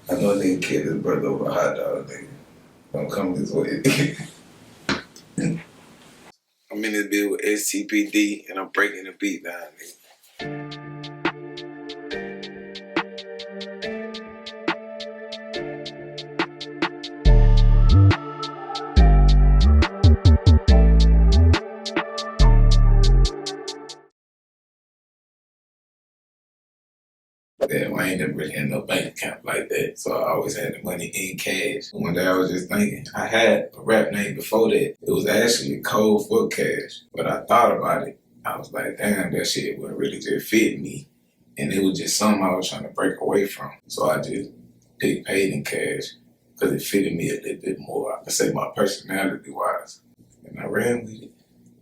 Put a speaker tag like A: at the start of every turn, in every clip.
A: I know a nigga killed his brother over a hot dog, nigga. Don't come this way. I'm in this bit with STPD and I'm breaking the beat down, nigga. Damn, I ain't never really had no bank account like that, so I always had the money in cash. One day I was just thinking, I had a rap name before that. It was actually Code for Cash, but I thought about it. I was like, damn, that shit wouldn't really just fit me. And it was just something I was trying to break away from. So I just picked Paidinka because it fitted me a little bit more. I could say my personality-wise. And I ran with it.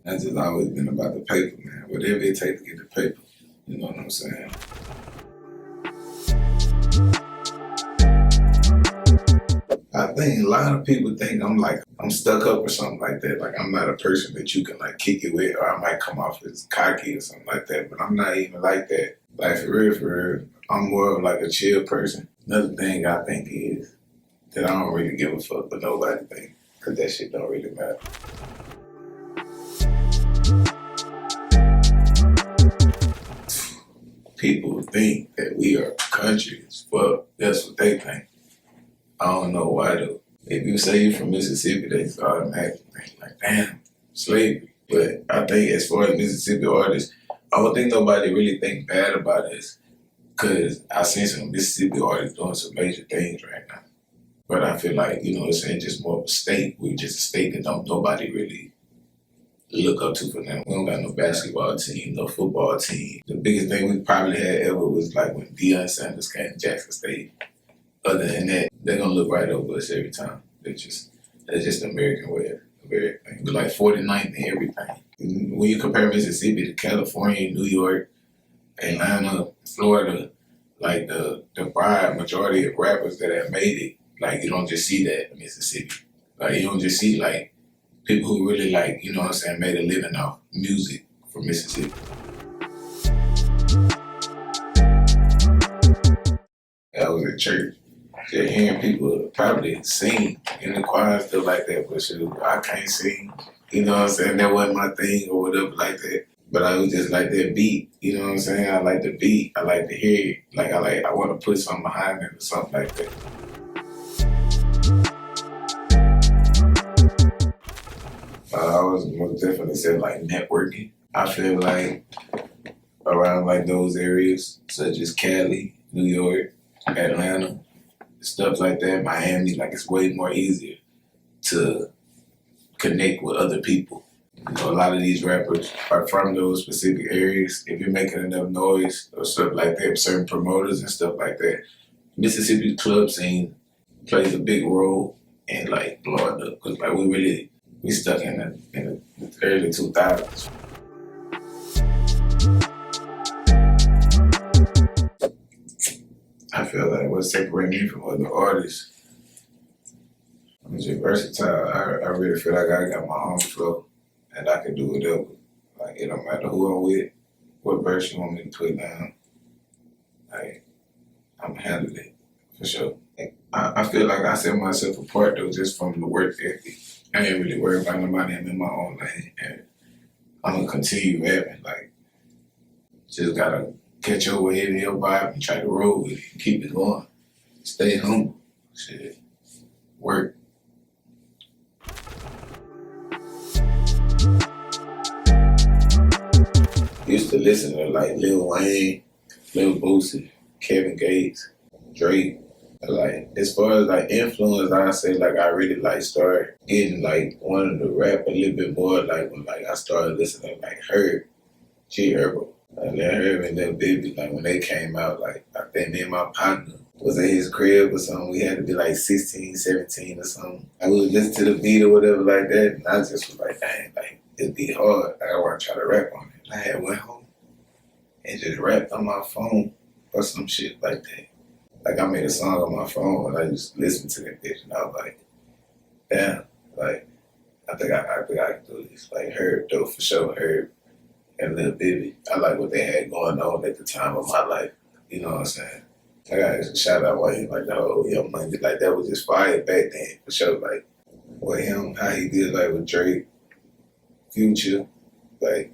A: I just always been about the paper, man. Whatever it takes to get the paper. You know what I'm saying? I think a lot of people think I'm stuck up or something like that. Like I'm not a person that you can like kick it with, or I might come off as cocky or something like that. But I'm not even like that. Like for real, I'm more of like a chill person. Another thing I think is that I don't really give a fuck what nobody think, cause that shit don't really matter. People think that we are country as fuck. That's what they think. I don't know why though. If you say you're from Mississippi, they just automatically think like, damn, slavery. But I think as far as Mississippi artists, I don't think nobody really think bad about us, because I seen some Mississippi artists doing some major things right now. But I feel like, you know, it's just more of a state. We're just a state that don't nobody really look up to for them. We don't got no basketball team, no football team. The biggest thing we probably had ever was like when Deion Sanders came to Jackson State. Other than that, they're gonna look right over us every time. That's just the American way of everything. We're like 49th in everything. When you compare Mississippi to California, New York, Atlanta, Florida, like the broad majority of rappers that have made it, like you don't just see that in Mississippi. Like you don't just see like people who really like, you know what I'm saying, made a living off music from Mississippi. I was at church. Just hearing people probably sing in the choir and stuff like that, but shit, I can't sing. You know what I'm saying? That wasn't my thing or whatever like that. But I was just like that beat. You know what I'm saying? I like the beat. I like to hear it. I want to put something behind it or something like that. I was most definitely said like networking. I feel like around like those areas such as Cali, New York, Atlanta, stuff like that, Miami, like it's way more easier to connect with other people. You know, a lot of these rappers are from those specific areas. If you're making enough noise or stuff like that, certain promoters and stuff like that, Mississippi club scene plays a big role in like blowing up, because like we stuck in the early 2000s. I feel like what separates me from other artists, I'm just versatile. I really feel like I got my own flow and I can do whatever. Like it don't matter who I'm with, what verse you want me to put down. Like I'm handling it for sure. I feel like I set myself apart though just from the work ethic. I ain't really worried about nobody. I'm in my own lane and I'm gonna continue rapping. Like just gotta catch your way in your vibe and try to roll with it and keep it going. Stay humble. Shit. Work. Used to listen to like Lil Wayne, Lil Boosie, Kevin Gates, Drake. Like as far as like influence, I say like I really like started getting like wanting to rap a little bit more like when like I started listening to like Herb, G Herbo. Like Lil Herb and Lil Baby, like when they came out, like I think me and my partner was at his crib or something. We had to be like 16, 17 or something. I would listen to the beat or whatever like that, and I just was like, dang, like it'd be hard. I want to try to rap on it. I had went home and just rapped on my phone or some shit like that. Like I made a song on my phone and I just listened to that bitch and I was like, damn, like I think I can do this. Like Herb though, for sure, Herb and Lil Baby. I like what they had going on at the time of my life. You know what I'm saying? I gotta shout out why he like the whole Young Money, like that was just fire back then for sure. Like what him, how he did like with Drake, Future, like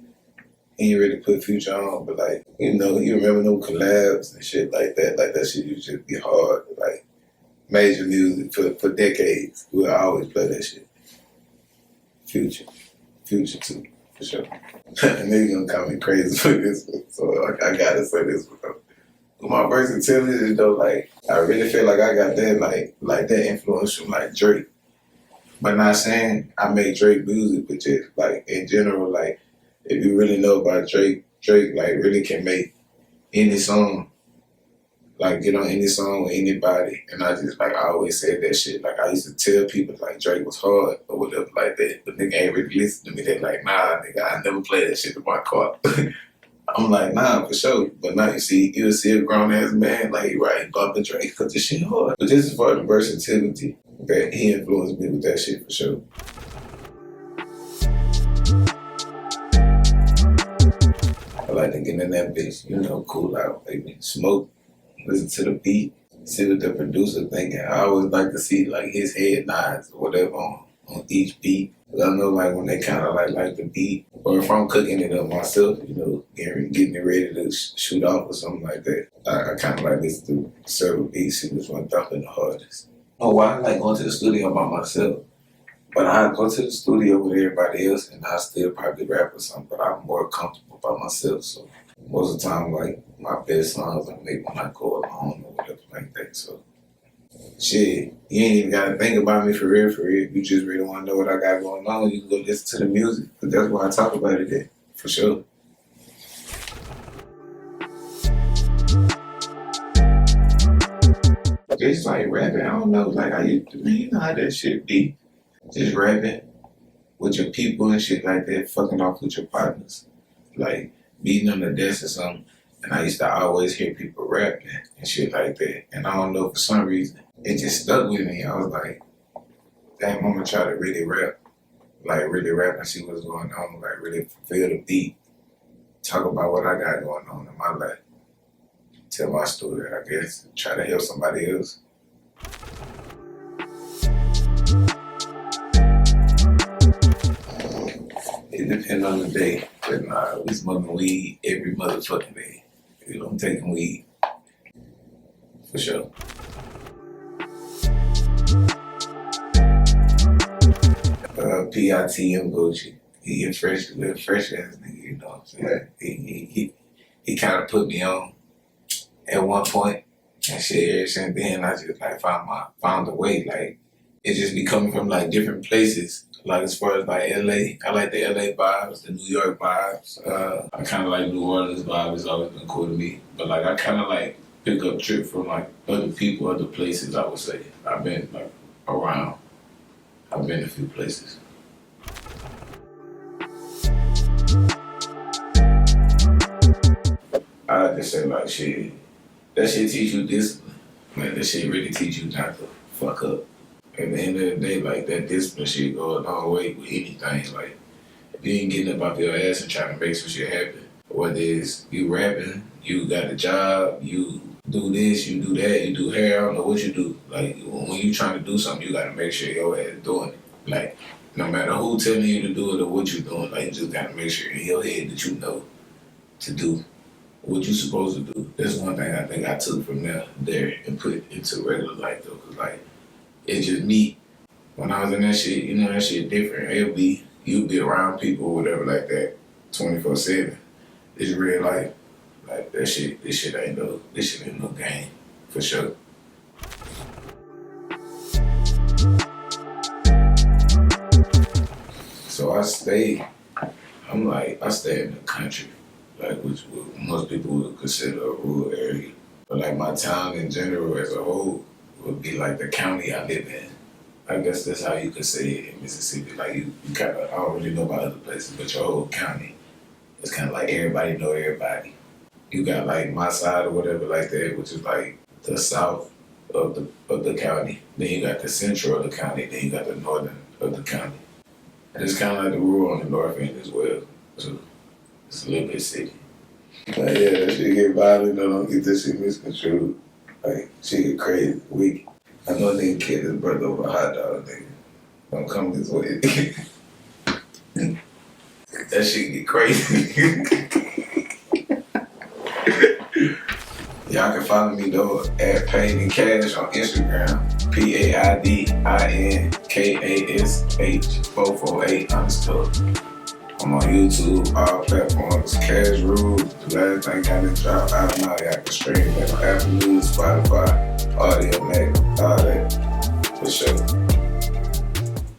A: he ain't really put Future on, but like, you know, you remember them collabs and shit like that shit used to just be hard. Like major music for decades. We'll always play that shit. Future. Future too, for sure. And they gonna call me crazy for this one, so I gotta say this one though. With my versatility though, like I really feel like I got that like that influence from like Drake. But not saying I make Drake music, but just like in general, like if you really know about Drake, Drake like really can make any song, like get on any song with anybody. And I just like I always said that shit. Like I used to tell people like Drake was hard or whatever like that. But nigga ain't really listen to me. They like, nah, nigga, I never play that shit in my car. I'm like, nah, for sure. But now you'll see a grown ass man, like, right, bumping Drake because the shit hard. But just as far as the versatility, that he influenced me with that shit for sure. I like to get in that bitch, you know, cool out, baby, smoke, listen to the beat, see what the producer thinking. I always like to see like his head nods or whatever on each beat. Cause I know like when they kind of like the beat, or if I'm cooking it up myself, you know, getting it ready to shoot off or something like that. I kind of like listen to several beats, see which one thumping the hardest. Oh, well, I like going to the studio by myself. But I go to the studio with everybody else and I still probably rap or something, but I'm more comfortable by myself. So most of the time, like my best songs I make when I go alone or whatever like that. So shit, you ain't even gotta think about me for real, for real. You just really wanna know what I got going on, you can go listen to the music. Cause that's why I talk about it there, for sure. Just like rapping, I don't know, like I used to, man, you know how that shit be. Just rapping with your people and shit like that, fucking off with your partners, like beating on the desk or something. And I used to always hear people rapping and shit like that. And I don't know, for some reason, it just stuck with me. I was like, damn, I'm gonna try to really rap and see what's going on, like really feel the beat, talk about what I got going on in my life, tell my story, I guess, try to help somebody else. It depends on the day, but nah, we smoking weed every motherfucking day. You know, I'm taking weed, for sure. PITM Gucci. He a little fresh ass nigga, you know what I'm saying? He kind of put me on at one point, and shit, ever since then, I just like found a way, like, it just be coming from like different places. Like as far as like LA, I like the LA vibes, the New York vibes. I kind of like New Orleans vibes. It's always been cool to me. But like I kind of like pick up trip from like other people, other places. I would say I've been like around. I've been a few places. I just say like shit. That shit teach you discipline. Man, that shit really teach you not to fuck up. At the end of the day, like that discipline shit go a long way with anything. Like if you ain't getting up off your ass and trying to make some shit happen, whether it's you rapping, you got a job, you do this, you do that, you do hair, I don't know what you do. Like when you trying to do something, you gotta make sure your ass doing it. Like no matter who telling you to do it or what you doing, like you just gotta make sure in your head that you know to do what you supposed to do. That's one thing I think I took from there and put into regular life though, cause like it's just me. When I was in that shit, you know that shit different. You'll be around people or whatever like that, 24/7. It's real life. Like this shit ain't no game, for sure. So I stay in the country, like which most people would consider a rural area. But like my town in general as a whole would be like the county I live in. I guess that's how you could say it in Mississippi. Like you kind of, I don't really know about other places, but your whole county, it's kind of like everybody know everybody. You got like my side or whatever like that, which is like the south of the county. Then you got the central of the county. Then you got the northern of the county. And it's kind of like the rural on the north end as well. So it's a little bit city. But yeah, that shit get violent. Don't get this shit misconstrued. Like, she get crazy weak. I know a nigga killed his brother over a hot dog, nigga. Don't come this way. That shit get crazy. Y'all can follow me though at Paidinka on Instagram. PAIDINKASH448 _. I'm on YouTube, all platforms, Cash Rules, the last thing I done dropped out now, y'all can stream it on Apple News, Spotify, Audio Mac, all that, for sure.